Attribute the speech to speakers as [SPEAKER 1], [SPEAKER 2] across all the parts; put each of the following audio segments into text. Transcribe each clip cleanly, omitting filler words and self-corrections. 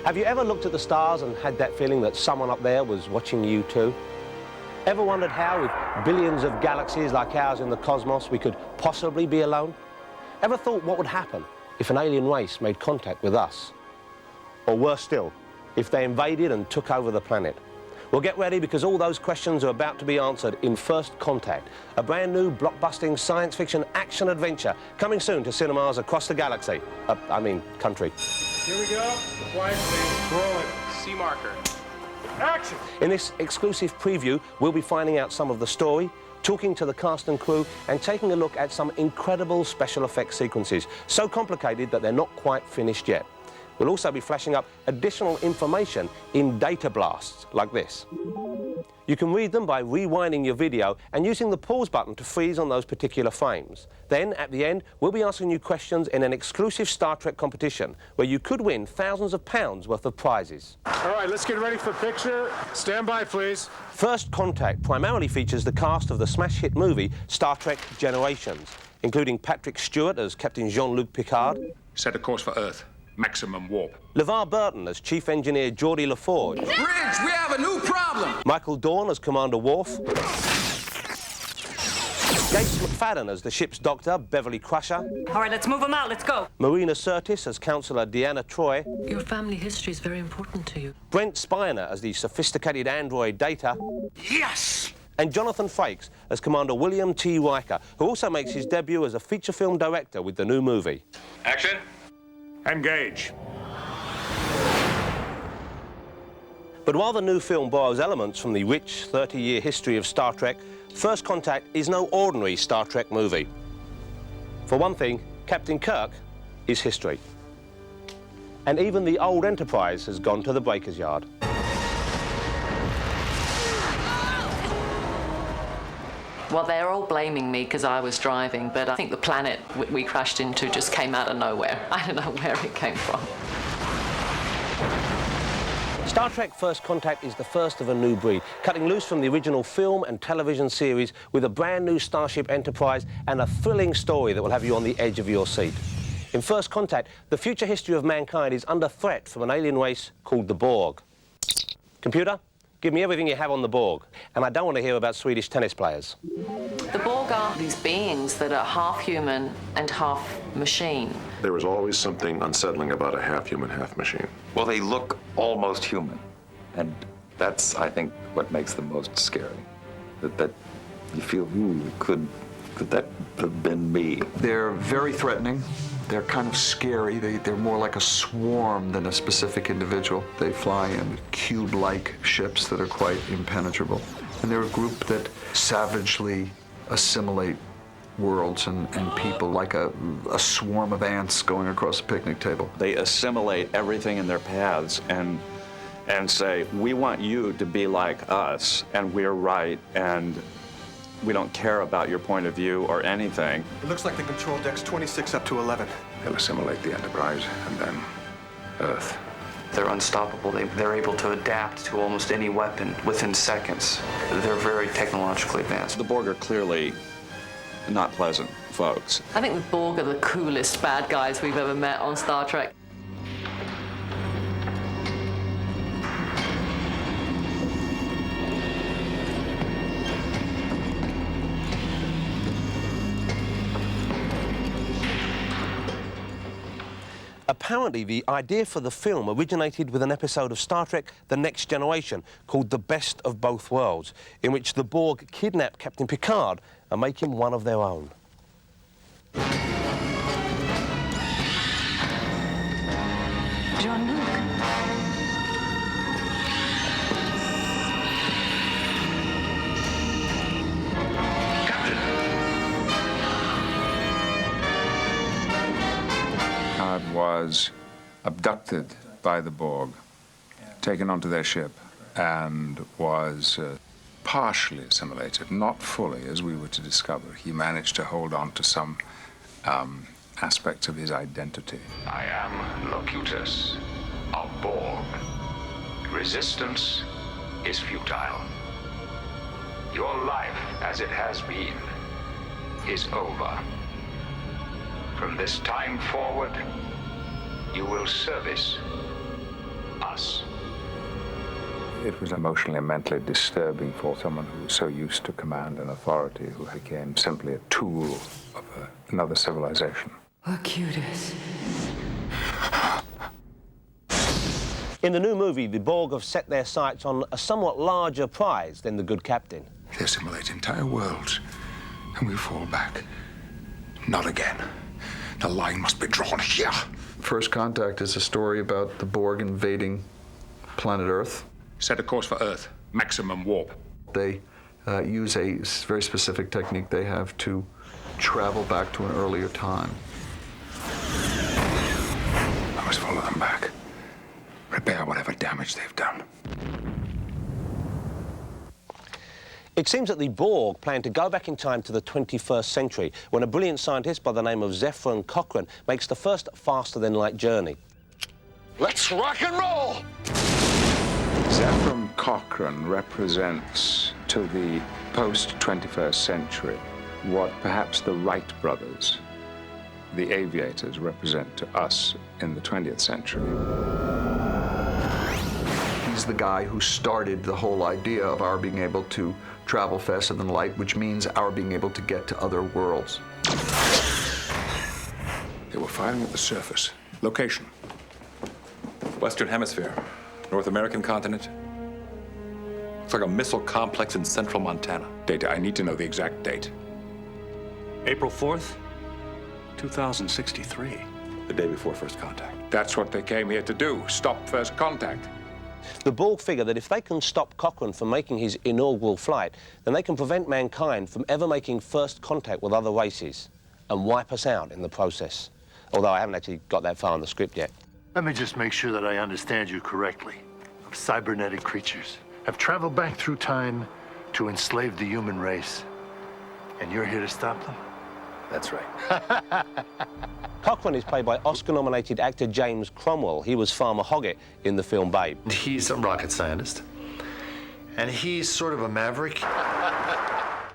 [SPEAKER 1] Have you ever looked at the stars and had that feeling that someone up there was watching you too? Ever wondered how, with billions of galaxies like ours in the cosmos, we could possibly be alone? Ever thought what would happen if an alien race made contact with us? Or worse still, if they invaded and took over the planet? Well, get ready, because all those questions are about to be answered in First Contact, a brand new blockbusting science fiction action adventure coming soon to cinemas across the galaxy. Country.
[SPEAKER 2] Here we go. Quiet, please. Roll it.
[SPEAKER 3] C marker.
[SPEAKER 2] Action!
[SPEAKER 1] In this exclusive preview, we'll be finding out some of the story, talking to the cast and crew, and taking a look at some incredible special effects sequences, so complicated that they're not quite finished yet. We'll also be flashing up additional information in data blasts like this. You can read them by rewinding your video and using the pause button to freeze on those particular frames. Then, at the end, we'll be asking you questions in an exclusive Star Trek competition where you could win thousands of pounds worth of prizes.
[SPEAKER 2] All right, let's get ready for picture. Stand by, please.
[SPEAKER 1] First Contact primarily features the cast of the smash hit movie Star Trek Generations, including Patrick Stewart as Captain Jean-Luc Picard.
[SPEAKER 4] Set a course for Earth. Maximum warp.
[SPEAKER 1] LeVar Burton as Chief Engineer Geordie LaForge.
[SPEAKER 5] Bridge, we have a new problem!
[SPEAKER 1] Michael Dorn as Commander Worf. Gates McFadden as the ship's doctor, Beverly Crusher.
[SPEAKER 6] All right, let's move them out. Let's go.
[SPEAKER 1] Marina Sirtis as Councillor Deanna Troi.
[SPEAKER 6] Your family history is very important to you.
[SPEAKER 1] Brent Spiner as the sophisticated android Data.
[SPEAKER 5] Yes!
[SPEAKER 1] And Jonathan Frakes as Commander William T. Riker, who also makes his debut as a feature film director with the new movie.
[SPEAKER 4] Action. Engage.
[SPEAKER 1] But while the new film borrows elements from the rich 30-year history of Star Trek, First Contact is no ordinary Star Trek movie. For one thing, Captain Kirk is history. And even the old Enterprise has gone to the breaker's yard.
[SPEAKER 7] Well, they're all blaming me because I was driving, but I think the planet we crashed into just came out of nowhere. I don't know where it came from.
[SPEAKER 1] Star Trek First Contact is the first of a new breed, cutting loose from the original film and television series with a brand new Starship Enterprise and a thrilling story that will have you on the edge of your seat. In First Contact, the future history of mankind is under threat from an alien race called the Borg. Computer, give me everything you have on the Borg, and I don't want to hear about Swedish tennis players.
[SPEAKER 7] The Borg are these beings that are half human and half machine.
[SPEAKER 8] There was always something unsettling about a half-human, half-machine.
[SPEAKER 9] Well, they look almost human, and that's, I think, what makes them most scary. That you feel, could that have been me?
[SPEAKER 10] They're very threatening. They're kind of scary. They're more like a swarm than a specific individual. They fly in cube-like ships that are quite impenetrable. And they're a group that savagely assimilate worlds and people like a swarm of ants going across a picnic table.
[SPEAKER 9] They assimilate everything in their paths and say, we want you to be like us, and we're right, and we don't care about your point of view or anything.
[SPEAKER 11] It looks like the control deck's 26 up to 11.
[SPEAKER 8] They'll assimilate the Enterprise, and then Earth.
[SPEAKER 3] They're unstoppable. They're able to adapt to almost any weapon within seconds. They're very technologically advanced.
[SPEAKER 9] The Borg are clearly not pleasant folks.
[SPEAKER 7] I think the Borg are the coolest bad guys we've ever met on Star Trek.
[SPEAKER 1] Apparently, the idea for the film originated with an episode of Star Trek The Next Generation called The Best of Both Worlds, in which the Borg kidnap Captain Picard and make him one of their own.
[SPEAKER 6] Jean-Luc.
[SPEAKER 4] Was abducted by the Borg, taken onto their ship, and was partially assimilated, not fully, as we were to discover. He managed to hold on to some aspects of his identity.
[SPEAKER 12] I am Locutus of Borg. Resistance is futile. Your life, as it has been, is over. From this time forward, you will service us.
[SPEAKER 4] It was emotionally and mentally disturbing for someone who was so used to command and authority, who became simply a tool of another civilization.
[SPEAKER 6] Locutus.
[SPEAKER 1] In the new movie, the Borg have set their sights on a somewhat larger prize than the good captain.
[SPEAKER 8] They assimilate entire worlds, and we fall back. Not again. The line must be drawn here.
[SPEAKER 10] First Contact is a story about the Borg invading planet Earth.
[SPEAKER 8] Set a course for Earth. Maximum warp.
[SPEAKER 10] They use a very specific technique they have to travel back to an earlier time.
[SPEAKER 8] I must follow them back. Repair whatever damage they've done.
[SPEAKER 1] It seems that the Borg plan to go back in time to the 21st century when a brilliant scientist by the name of Zefram Cochrane makes the first faster-than-light journey.
[SPEAKER 8] Let's rock and roll!
[SPEAKER 4] Zefram Cochrane represents to the post-21st century what perhaps the Wright brothers, the aviators, represent to us in the 20th century.
[SPEAKER 10] He's the guy who started the whole idea of our being able to travel faster than light, which means our being able to get to other worlds.
[SPEAKER 8] They were firing at the surface. Location.
[SPEAKER 13] Western Hemisphere. North American continent. It's like a missile complex in central Montana.
[SPEAKER 8] Data, I need to know the exact date.
[SPEAKER 14] April 4th, 2063.
[SPEAKER 13] The day before first contact.
[SPEAKER 4] That's what they came here to do, stop first contact.
[SPEAKER 1] The Borg figure that if they can stop Cochrane from making his inaugural flight, then they can prevent mankind from ever making first contact with other races and wipe us out in the process. Although I haven't actually got that far in the script yet.
[SPEAKER 15] Let me just make sure that I understand you correctly. Cybernetic creatures have traveled back through time to enslave the human race. And you're here to stop them?
[SPEAKER 14] That's right.
[SPEAKER 1] Cochrane is played by Oscar-nominated actor James Cromwell. He was Farmer Hoggett in the film Babe.
[SPEAKER 15] He's a rocket scientist. And he's sort of a maverick.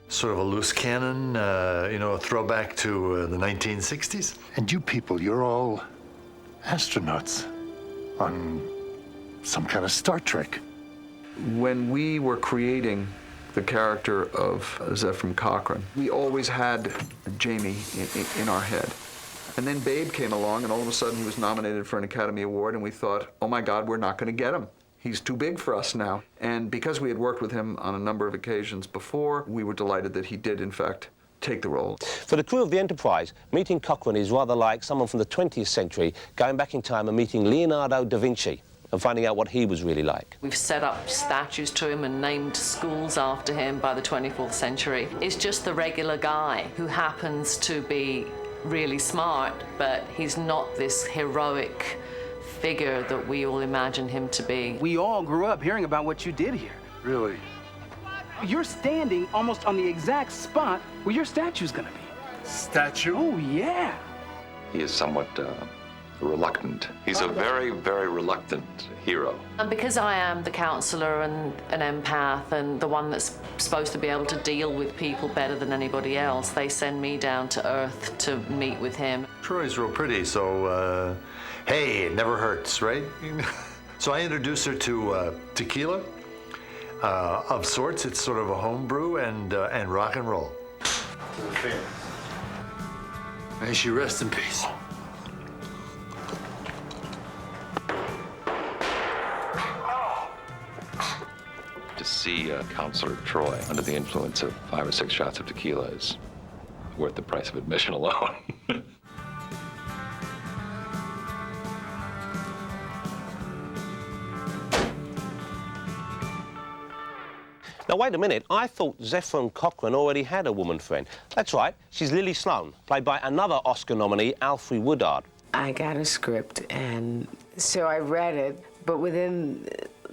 [SPEAKER 15] Sort of a loose cannon, a throwback to the 1960s. And you people, you're all astronauts on some kind of Star Trek.
[SPEAKER 10] When we were creating the character of Zefram Cochrane, we always had Jamie in our head. And then Babe came along, and all of a sudden he was nominated for an Academy Award, and we thought, oh my God, we're not going to get him. He's too big for us now. And because we had worked with him on a number of occasions before, we were delighted that he did, in fact, take the role.
[SPEAKER 1] For the crew of the Enterprise, meeting Cochrane is rather like someone from the 20th century going back in time and meeting Leonardo da Vinci and finding out what he was really like.
[SPEAKER 7] We've set up statues to him and named schools after him by the 24th century. It's just the regular guy who happens to be really smart, but he's not this heroic figure that we all imagine him to be.
[SPEAKER 16] We all grew up hearing about what you did here.
[SPEAKER 15] Really?
[SPEAKER 16] You're standing almost on the exact spot where your statue's gonna be.
[SPEAKER 15] Statue?
[SPEAKER 16] Oh, yeah.
[SPEAKER 13] He is somewhat reluctant. He's a very, very reluctant hero.
[SPEAKER 7] And because I am the counselor and an empath and the one that's supposed to be able to deal with people better than anybody else, they send me down to Earth to meet with him.
[SPEAKER 15] Troy's real pretty, so, hey, it never hurts, right? So I introduce her to tequila. Of sorts, it's sort of a home brew and rock and roll. To the fans. May she rest in peace.
[SPEAKER 13] To see Counselor Troy under the influence of 5 or 6 shots of tequila is worth the price of admission alone.
[SPEAKER 1] Now, wait a minute. I thought Zefram Cochrane already had a woman friend. That's right. She's Lily Sloan, played by another Oscar nominee, Alfre Woodard.
[SPEAKER 17] I got a script, and so I read it, but within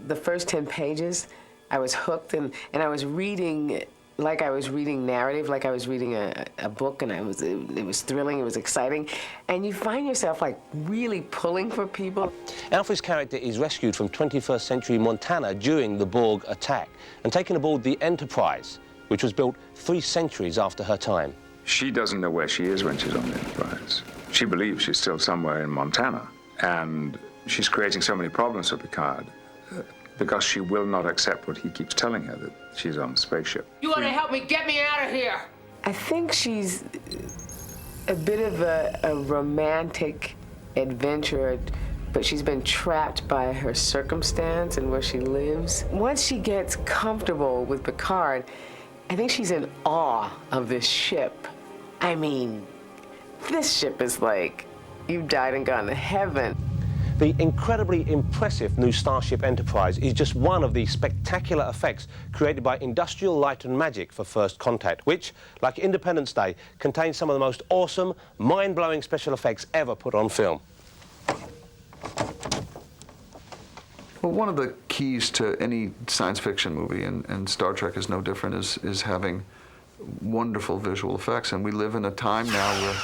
[SPEAKER 17] the first 10 pages, I was hooked, and I was reading like I was reading narrative, like I was reading a book, and it was thrilling, it was exciting, and you find yourself like really pulling for people.
[SPEAKER 1] Alfre's character is rescued from 21st century Montana during the Borg attack and taken aboard the Enterprise, which was built 3 centuries after her time.
[SPEAKER 4] She doesn't know where she is when she's on the Enterprise. She believes she's still somewhere in Montana, and she's creating so many problems for Picard because she will not accept what he keeps telling her, that she's on the spaceship.
[SPEAKER 17] You want to help me get me out of here? I think she's a bit of a romantic adventurer, but she's been trapped by her circumstance and where she lives. Once she gets comfortable with Picard, I think she's in awe of this ship. I mean, this ship is like, you've died and gone to heaven.
[SPEAKER 1] The incredibly impressive new Starship Enterprise is just one of the spectacular effects created by Industrial Light and Magic for First Contact, which, like Independence Day, contains some of the most awesome, mind-blowing special effects ever put on film.
[SPEAKER 10] Well, one of the keys to any science fiction movie, and Star Trek is no different, is having wonderful visual effects. And we live in a time now where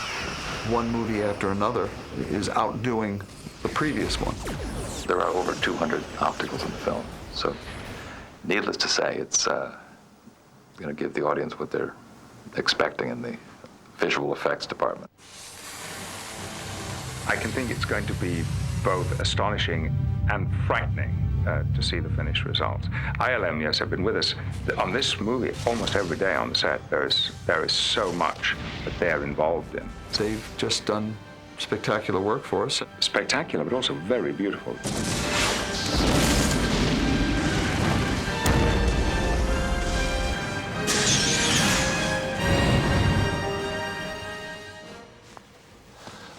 [SPEAKER 10] one movie after another is outdoing the previous one.
[SPEAKER 13] There are over 200 opticals in the film, so needless to say, it's going to give the audience what they're expecting in the visual effects department.
[SPEAKER 4] I can think it's going to be both astonishing and frightening to see the finished results. ILM, yes, have been with us on this movie almost every day on the set. There is so much that they're involved in.
[SPEAKER 10] They've just done spectacular work for us.
[SPEAKER 4] Spectacular, but also very beautiful.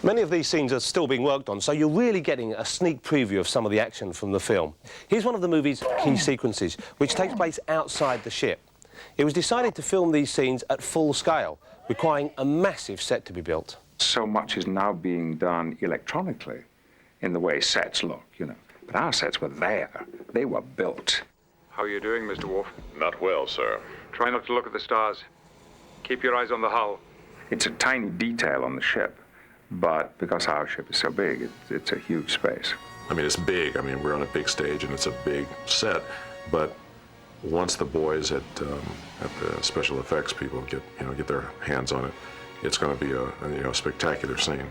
[SPEAKER 1] Many of these scenes are still being worked on, so you're really getting a sneak preview of some of the action from the film. Here's one of the movie's key sequences, which takes place outside the ship. It was decided to film these scenes at full scale, requiring a massive set to be built.
[SPEAKER 4] So much is now being done electronically in the way sets look, you know. But our sets were there. They were built. How are you doing, Mr. Worf?
[SPEAKER 18] Not well, sir.
[SPEAKER 4] Try not to look at the stars. Keep your eyes on the hull. It's a tiny detail on the ship, but because our ship is so big, it's a huge space.
[SPEAKER 18] I mean, it's big. I mean, we're on a big stage and it's a big set, but once the boys at the special effects people get their hands on it, it's going to be a spectacular scene.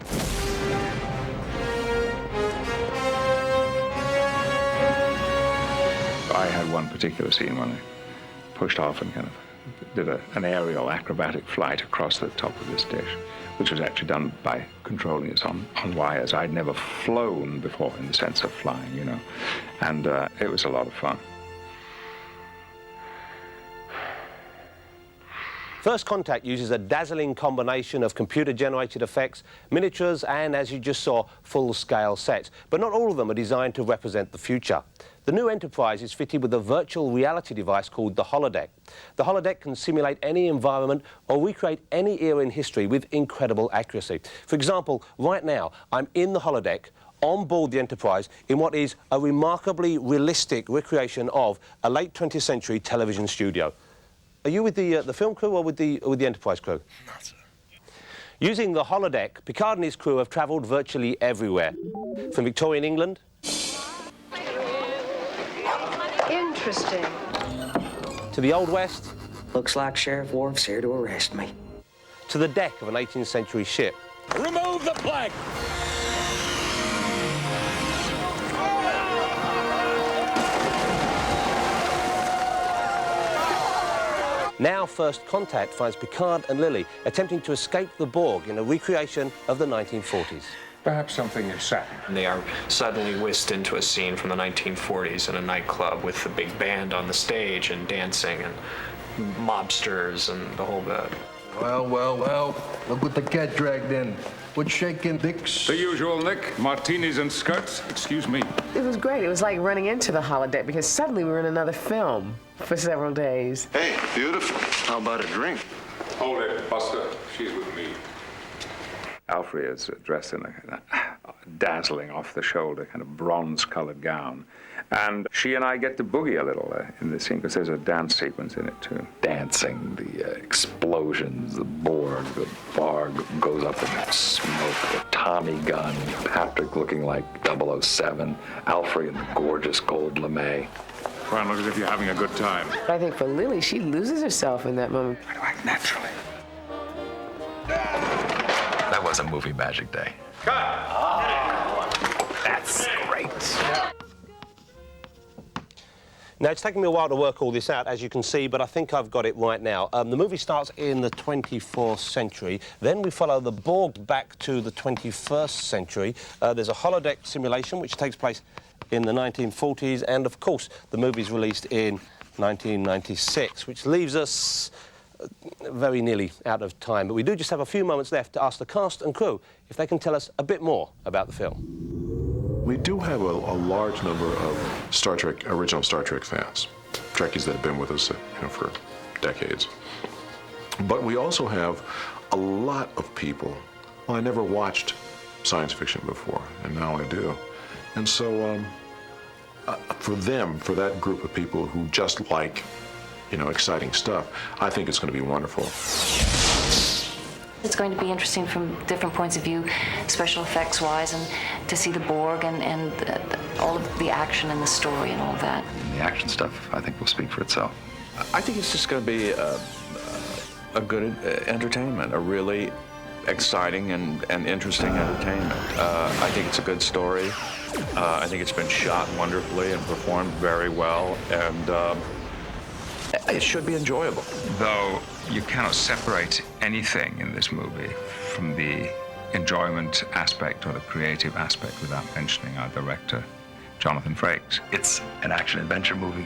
[SPEAKER 4] I had one particular scene when I pushed off and kind of did an aerial acrobatic flight across the top of this dish, which was actually done by controlling us on wires. I'd never flown before in the sense of flying, you know, and it was a lot of fun.
[SPEAKER 1] First Contact uses a dazzling combination of computer-generated effects, miniatures, and, as you just saw, full-scale sets. But not all of them are designed to represent the future. The new Enterprise is fitted with a virtual reality device called the holodeck. The holodeck can simulate any environment or recreate any era in history with incredible accuracy. For example, right now, I'm in the holodeck on board the Enterprise in what is a remarkably realistic recreation of a late 20th century television studio. Are you with the film crew or with the Enterprise crew?
[SPEAKER 14] No, sir.
[SPEAKER 1] Using the holodeck, Picard and his crew have travelled virtually everywhere. From Victorian England...
[SPEAKER 19] Interesting.
[SPEAKER 1] ...to the Old West...
[SPEAKER 20] Looks like Sheriff Worf's here to arrest me.
[SPEAKER 1] ...to the deck of an 18th century ship.
[SPEAKER 5] Remove the plank!
[SPEAKER 1] Now First Contact finds Picard and Lily attempting to escape the Borg in a recreation of the 1940s.
[SPEAKER 4] Perhaps something is set.
[SPEAKER 21] They are suddenly whisked into a scene from the 1940s in a nightclub with the big band on the stage and dancing and mobsters and the whole bit.
[SPEAKER 22] Well, well, well, look what the cat dragged in. What's shaking, Dicks?
[SPEAKER 4] The usual, Nick. Martinis and skirts. Excuse me.
[SPEAKER 17] It was great. It was like running into the holodeck because suddenly we were in another film for several days.
[SPEAKER 22] Hey, beautiful. How about a drink?
[SPEAKER 4] Hold it, Buster. She's with me. Alfred is dressed in a dazzling off-the-shoulder kind of bronze-colored gown. And she and I get to boogie a little in this scene because there's a dance sequence in it, too.
[SPEAKER 13] Dancing, the explosions, the Borg, the bar goes up in smoke, the Tommy gun, Patrick looking like 007, Alfred in the gorgeous gold lame.
[SPEAKER 4] Try and look as if you're having a good time.
[SPEAKER 17] But I think for Lily, she loses herself in that moment.
[SPEAKER 13] I do act naturally. That was a movie magic day.
[SPEAKER 4] Cut!
[SPEAKER 13] That's great.
[SPEAKER 16] Lights.
[SPEAKER 1] Now, it's taken me a while to work all this out, as you can see, but I think I've got it right now. The movie starts in the 24th century. Then we follow the Borg back to the 21st century. There's a holodeck simulation, which takes place in the 1940s. And, of course, the movie's released in 1996, which leaves us very nearly out of time. But we do just have a few moments left to ask the cast and crew if they can tell us a bit more about the film.
[SPEAKER 18] We do have a large number of Star Trek, original Star Trek fans, Trekkies that have been with us for decades. But we also have a lot of people. Well, I never watched science fiction before, and now I do. And so for them, for that group of people who just like, exciting stuff, I think it's going to be wonderful.
[SPEAKER 2] It's going to be interesting from different points of view, special effects wise, and to see the Borg and all of the action and the story and all of that.
[SPEAKER 13] And the action stuff, I think, will speak for itself.
[SPEAKER 9] I think it's just going to be a good entertainment, a really exciting and interesting entertainment. I think it's a good story. I think it's been shot wonderfully and performed very well, and it should be enjoyable.
[SPEAKER 4] Though you cannot separate anything in this movie from the enjoyment aspect or the creative aspect without mentioning our director, Jonathan Frakes.
[SPEAKER 13] It's an action-adventure movie.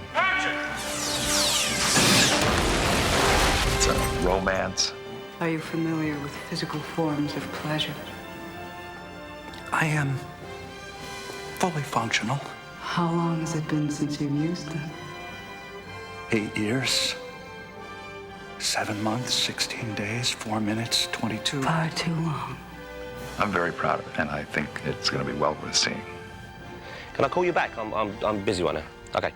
[SPEAKER 13] It's a romance.
[SPEAKER 11] Are you familiar with physical forms of pleasure?
[SPEAKER 22] I am fully functional.
[SPEAKER 11] How long has it been since you've used them?
[SPEAKER 22] 8 years, 7 months, 16 days, 4 minutes, 22.
[SPEAKER 11] Far too long.
[SPEAKER 13] I'm very proud of it, and I think it's going to be well worth seeing.
[SPEAKER 1] Can I call you back? I'm busy right now. OK.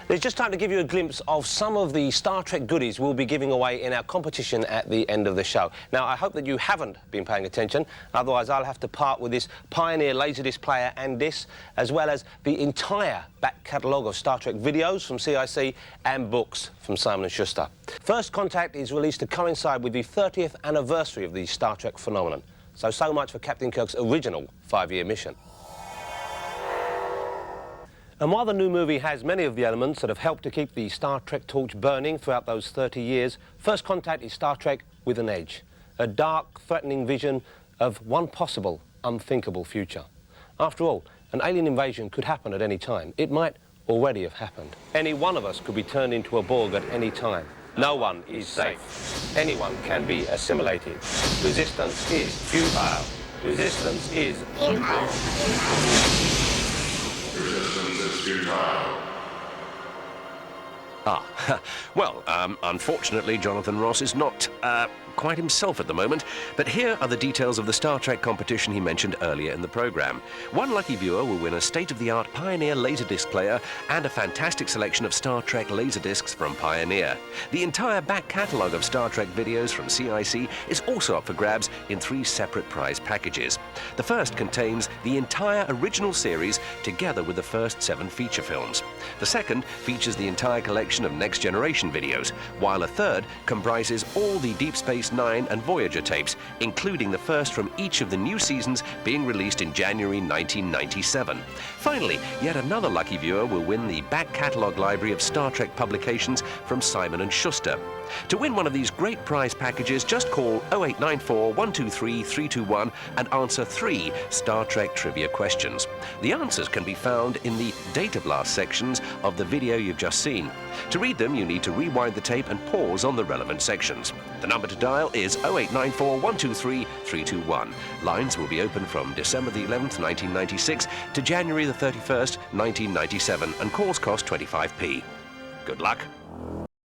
[SPEAKER 1] There's just time to give you a glimpse of some of the Star Trek goodies we'll be giving away in our competition at the end of the show. Now, I hope that you haven't been paying attention, otherwise I'll have to part with this Pioneer Laserdisc player and disc, as well as the entire back catalogue of Star Trek videos from CIC and books from Simon & Schuster. First Contact is released to coincide with the 30th anniversary of the Star Trek phenomenon. So much for Captain Kirk's original 5-year mission. And while the new movie has many of the elements that have helped to keep the Star Trek torch burning throughout those 30 years, First Contact is Star Trek with an edge. A dark, threatening vision of one possible, unthinkable future. After all, an alien invasion could happen at any time. It might already have happened. Any one of us could be turned into a Borg at any time. No one is safe. Anyone can be assimilated. Resistance is futile. Resistance is futile.
[SPEAKER 23] Well, unfortunately, Jonathan Ross is not quite himself at the moment, but here are the details of the Star Trek competition he mentioned earlier in the program. One lucky viewer will win a state-of-the-art Pioneer Laserdisc player and a fantastic selection of Star Trek Laserdiscs from Pioneer. The entire back catalogue of Star Trek videos from CIC is also up for grabs in 3 separate prize packages. The first contains the entire original series together with the first 7 feature films. The second features the entire collection of Next Generation videos, while a third comprises all the Deep Space Nine and Voyager tapes, including the first from each of the new seasons being released in January 1997. Finally, yet another lucky viewer will win the back catalogue library of Star Trek publications from Simon & Schuster. To win one of these great prize packages, just call 0894 123 321 and answer 3 Star Trek trivia questions. The answers can be found in the Data Blast sections of the video you've just seen. To read them, you need to rewind the tape and pause on the relevant sections. The number to dial is 0894 123 321. Lines will be open from December the 11th, 1996 to January the 31st, 1997, and calls cost 25p. Good luck.